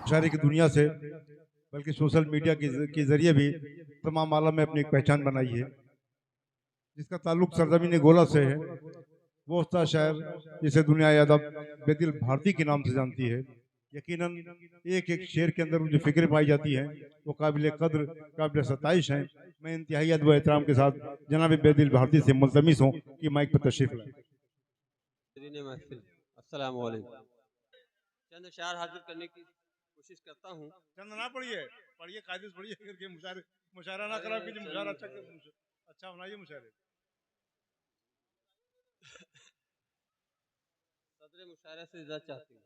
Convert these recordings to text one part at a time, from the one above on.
शायरी की दुनिया से बल्कि सोशल मीडिया के जरिए भी तमाम आलम में अपनी एक पहचान बनाई है, जिसका ताल्लुक सरजमीन गोला से है। वो उस्ताद शायर जिसे दुनिया अदब बेदिल भारती के नाम से जानती है। यकीनन एक एक शेर के अंदर जो फिक्र पाई जाती है वो काबिल कद्र, काबिल सताइश है। मैं इंतहाई अदब व एहतराम के साथ जनाब बेदिल भारती से मुल्तमिस हूँ कि माइक पर तशरीफ लाए। अस्सलाम वालेकुम। चंद अशार हाजिर करने की कोशिश करता हूँ। चंद ना पढ़िए, पढ़िए कायदे से पढ़िए, करके मुशायरा ना खराब कीजिए, मुशायरा अच्छा बनाइए मुशायरे। सदर मुशायरा से इजाज़त चाहती हूँ।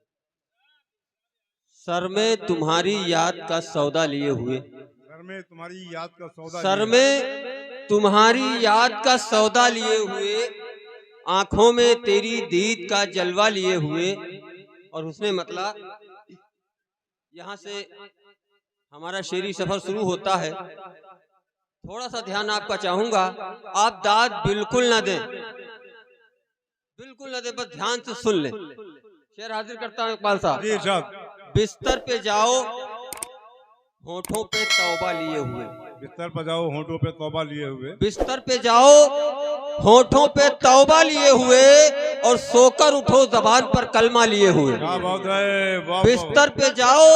सर में तुम्हारी याद का सौदा लिए हुए, सर में तुम्हारी याद का सौदा, सर में तुम्हारी याद का सौदा लिए हुए, आंखों में तेरी दीद का जलवा लिए हुए। और उसने मतलब यहाँ से हमारा शेरी सफर शुरू होता है। थोड़ा सा ध्यान आपका चाहूंगा, आप दाद बिल्कुल ना दें, बिल्कुल ना दें, बस ध्यान से सुन लें। शेर हाजिर करता हूँ इकबाल साहब। बिस्तर पे जाओ होठों पे तौबा लिए हुए, बिस्तर पर जाओ होठों पे तौबा लिए हुए, बिस्तर पे जाओ होठों पे तौबा लिए हुए, और सोकर उठो जबान पर कलमा लिए हुए। क्या बात है। बिस्तर पे जाओ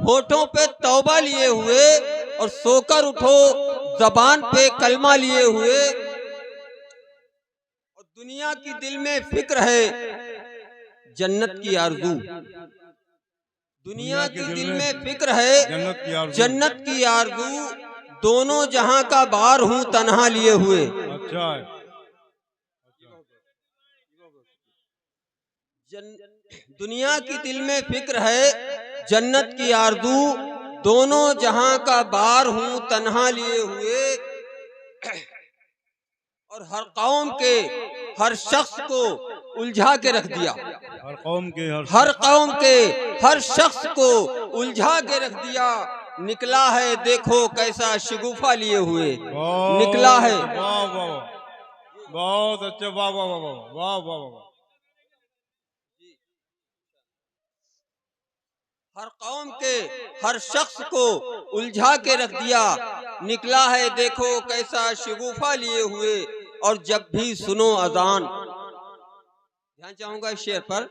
होठों पे तौबा लिए हुए, और सोकर उठो जबान पे कलमा लिए हुए। और दुनिया की दिल में फिक्र है जन्नत की आरज़ू, दुनिया की दिल में फिक्र है जन्नत की आरज़ू। दोनों जहां का बार हूं तन्हा लिए हुए। अच्छा है। दुनिया की दिल में फिक्र है जन्नत की आरज़ू, दोनों जहां का बार हूं तन्हा लिए हुए। और हर कौम के हर शख्स को उलझा के रख दिया, हर कौम के हर शख्स को उलझा के रख दिया। निकला है देखो कैसा शगुफा लिए हुए, निकला है। वाह वाह, बहुत अच्छे, वाह वाह वाह वाह वाह वाह। हर कौम के हर शख्स को उलझा के रख दिया, निकला है देखो कैसा शगुफा लिए हुए। और जब भी सुनो अजान, ध्यान चाहूंगा इस शेर पर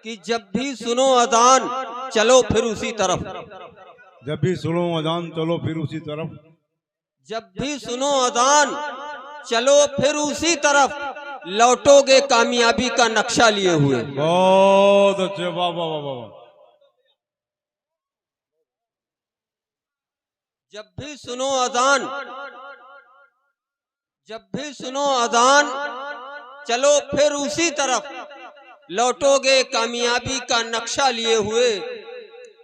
कि जब भी सुनो अजान चलो फिर उसी तरफ, जब भी सुनो अजान चलो फिर उसी तरफ, जब भी सुनो अजान चलो फिर उसी तरफ, लौटोगे कामयाबी का नक्शा लिए हुए। बहुत अच्छे, वाह वाह वाह वाह। जब भी सुनो अजान, जब भी सुनो अजान चलो फिर उसी तरफ, लौटोगे कामयाबी का नक्शा लिए हुए,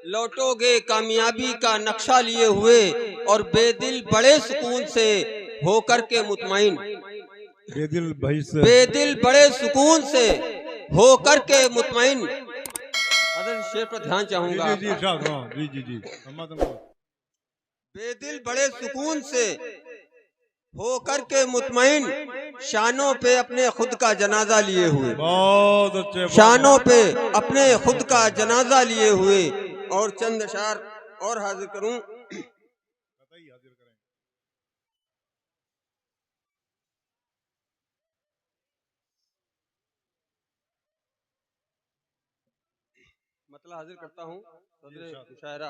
लौटोगे कामयाबी का नक्शा लिए हुए। और बेदिल बड़े सुकून से होकर के मुतमईन, बेदिल बड़े सुकून से होकर के मुतमईन। अदर शेर पर ध्यान चाहूंगा। जी जी जी। बेदिल बड़े सुकून से होकर के मुतमईन, शानों पे अपने खुद का जनाजा लिए हुए, बहुत अच्छे, शानों पे अपने खुद का जनाजा लिए हुए। और चंद अशार और हाजिर करूं। मतलब हाजिर करता हूं सदर मुशायरा।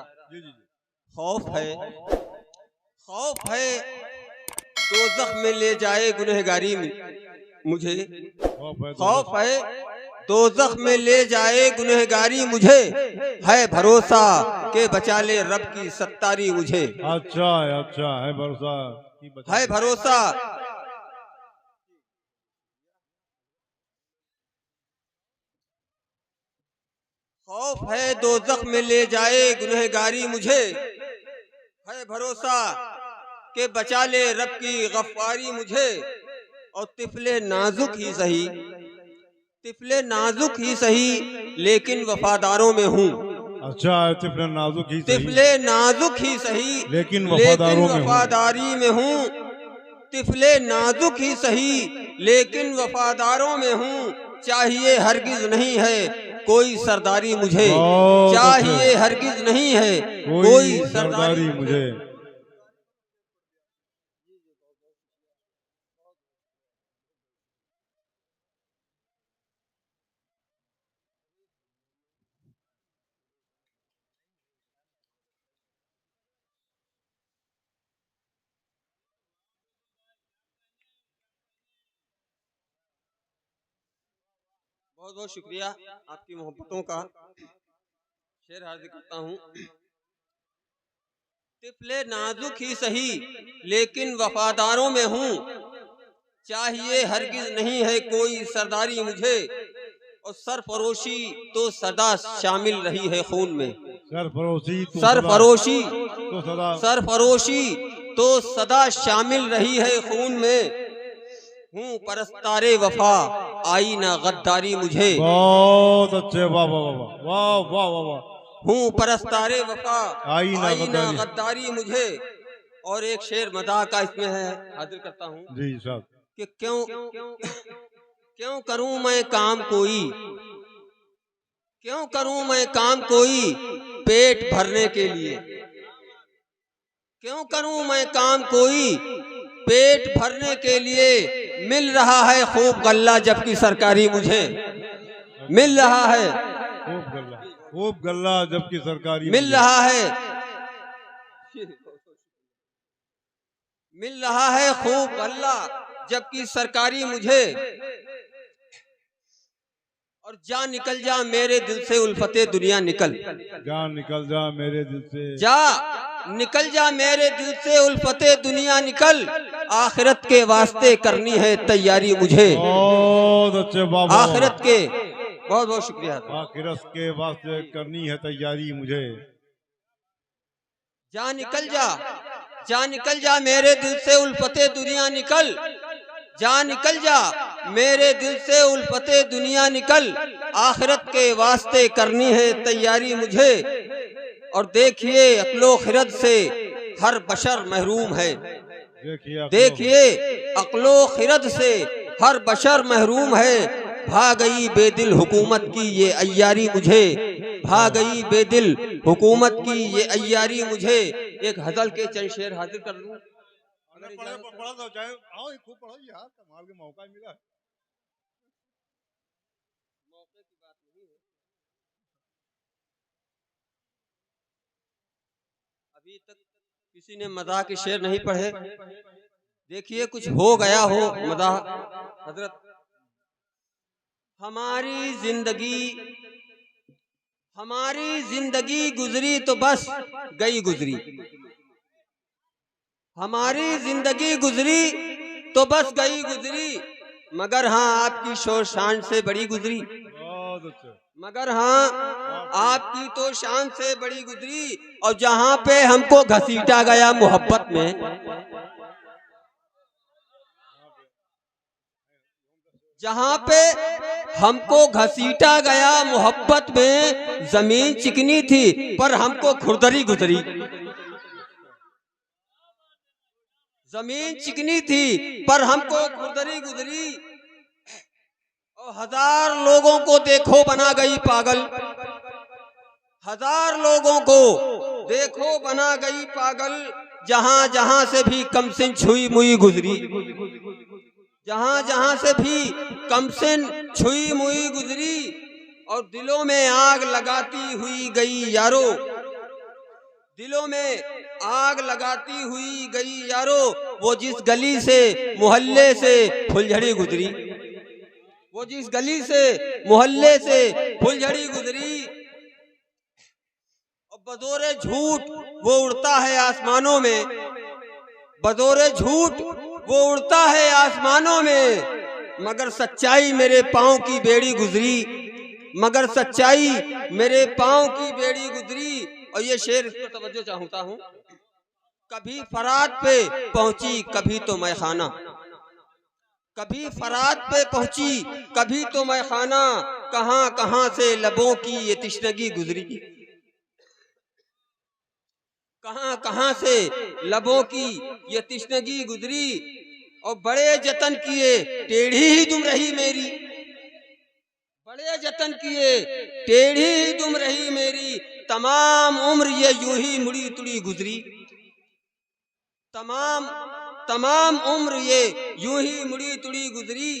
खौफ है, खौफ है दोज़ख में ले जाए गुनहगारी मुझे, खौफ है दोज़ख में ले जाए गुनहगारी मुझे, है भरोसा के बचा ले रब की सत्तारी मुझे। अच्छा है, अच्छा है भरोसा, है भरोसा। खौफ है दोज़ख में ले जाए गुनहगारी मुझे, है भरोसा के बचा ले रब की गफ्फारी मुझे। और तिफले नाजुक ही सही, तिफले नाजुक ही सही, लेकिन वफादारों में हूँ। अच्छा है, तिफले नाजुक ही सही, तिफले नाजुक ही सही, लेकिन वफादारी में हूँ। तिफले नाजुक ही सही, लेकिन वफादारों में हूँ। चाहिए हरगिज नहीं है कोई सरदारी मुझे, बहुत चाहिए हरगिज नहीं है कोई सरदारी मुझे। बहुत बहुत शुक्रिया आपकी मोहब्बतों का। शेर हाजिर करता हूँ। तिफले नाजुक ही सही लेकिन वफादारों में हूँ, चाहिए हरगिज नहीं है कोई सरदारी मुझे, और सरफरोशी तो सदा शामिल रही है खून में। सरफरोशी सरफरोशी तो सदा सरफरोशी तो सदा शामिल रही है खून में, हूँ परस्तारे वफा आई ना गद्दारी मुझे। बहुत अच्छे, वाह वाह वाह वाह वाह वाह वाह। हूँ परस्तारे वफा आई ना गद्दारी मुझे। और एक शेर मदाह का इसमें है, हाजिर करता हूँ जी साहब। कि क्यों करूं मैं काम कोई, क्यों करूं मैं काम कोई पेट भरने के लिए, क्यों करूं मैं काम कोई पेट भरने के लिए, मिल रहा है खूब गल्ला जबकि सरकारी मुझे, मिल रहा है खूब गल्ला जबकि सरकारी मिल रहा है, मिल रहा है खूब गल्ला जबकि सरकारी मुझे, और जा निकल जा मेरे दिल से उल्फते दुनिया निकल, जा निकल जा मेरे दिल से, जा निकल जा मेरे दिल से उल्फते दुनिया निकल, आखिरत के वास्ते करनी है तैयारी मुझे। बहुत अच्छे बाबा। आखिरत के, बहुत बहुत शुक्रिया। आखिरत के वास्ते करनी है तैयारी मुझे। जा निकल जा मेरे दिल से उल्फते दुनिया निकल, जा निकल जा मेरे दिल से उल्फते दुनिया निकल, आखिरत के वास्ते करनी है तैयारी मुझे। और देखिए अक्लो खिरत से हर बशर महरूम है, देखिए अक्लो खिरत से हर बशर महरूम है, भाग गई बेदिल हुकूमत की ये अय्यारी मुझे, भाग गई बेदिल हुकूमत की ये अय्यारी मुझे। एक गजल के चंद शेर हाजिर कर लूं। मौका मिला है। अभी तक किसी ने मदाह के शेर नहीं पढ़े, देखिए कुछ हो गया हो मदाह। हजरत हमारी जिंदगी गुजरी तो बस गई गुजरी, हमारी जिंदगी गुजरी तो बस गई गुजरी, मगर हाँ आपकी शोर शान से बड़ी गुजरी, मगर हाँ आपकी तो शान से बड़ी गुजरी। और जहाँ पे हमको घसीटा गया मोहब्बत में, जहाँ पे हमको घसीटा गया मोहब्बत में, जमीन चिकनी थी पर हमको खुरदरी गुजरी, जमीन चिकनी थी पर हमको खुरदरी गुजरी। और 1000 लोगों को देखो बना गई पागल, 1000 लोगों को देखो बना गई पागल, जहां जहां से भी कमसिन छुई मुई गुजरी, जहां जहां से भी कमसिन छुई मुई गुजरी। और दिलों में आग लगाती हुई गई यारो, दिलों में आग लगाती हुई गई यारो, वो जिस गली से मोहल्ले से फुलझड़ी गुजरी, वो जिस गली से मोहल्ले से फुलझड़ी गुजरी। और बदौरे झूठ वो उड़ता है आसमानों में, बदौरे झूठ वो उड़ता है आसमानों में, मगर सच्चाई मेरे पाँव की बेड़ी गुजरी, मगर सच्चाई मेरे पाँव की बेड़ी गुजरी। और ये शेर पर तवज्जो चाहता हूँ। कभी फरात पे पहुंची कभी तो मैं खाना, कभी फरात पे पहुंची कभी तो मैं खाना, कहां कहां से लबों की ये तिश्नगी गुजरी, कहां कहां से लबों की ये तिश्नगी गुजरी। और बड़े जतन किए टेढ़ी ही तुम रही मेरी, बड़े जतन किए, टेढ़ी ही दुम रही मेरी, तमाम उम्र ये यूं ही मुड़ी तुड़ी गुजरी। तमाम उम्र ये यूं ही मुड़ी तुड़ी गुजरी।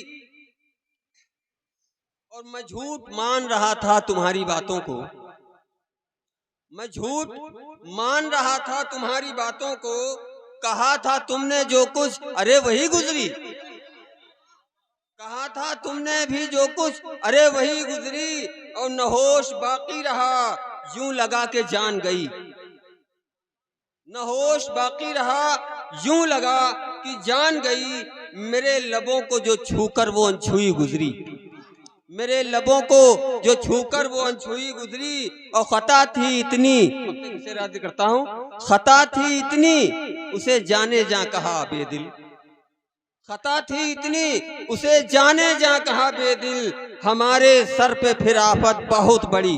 और मैं झूठ मान रहा था तुम्हारी बातों को, मैं झूठ मान रहा था तुम्हारी बातों को। कहा था तुमने जो कुछ, अरे वही गुजरी। कहा था तुमने भी जो कुछ, अरे वही गुजरी। और नहोश बाकी रहा, यूं लगा के जान गई। नहोश बाकी रहा, यूं लगा कि जान गई। मेरे लबों को जो छूकर वो अनछुई गुजरी। मेरे लबों को जो छूकर वो अनछुई गुजरी। और खता थी इतनी, से राज़ी करता हूँ, खता थी इतनी उसे जाने जा कहा बेदिल। खता थी इतनी उसे जाने जा कहा बेदिल। हमारे सर पे फिर आफत बहुत बड़ी।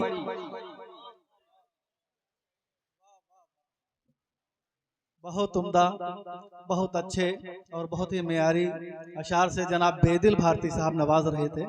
बहुत उम्दा, बहुत अच्छे और बहुत ही मेयारी अशार से जनाब बेदिल भारती साहब नवाज रहे थे।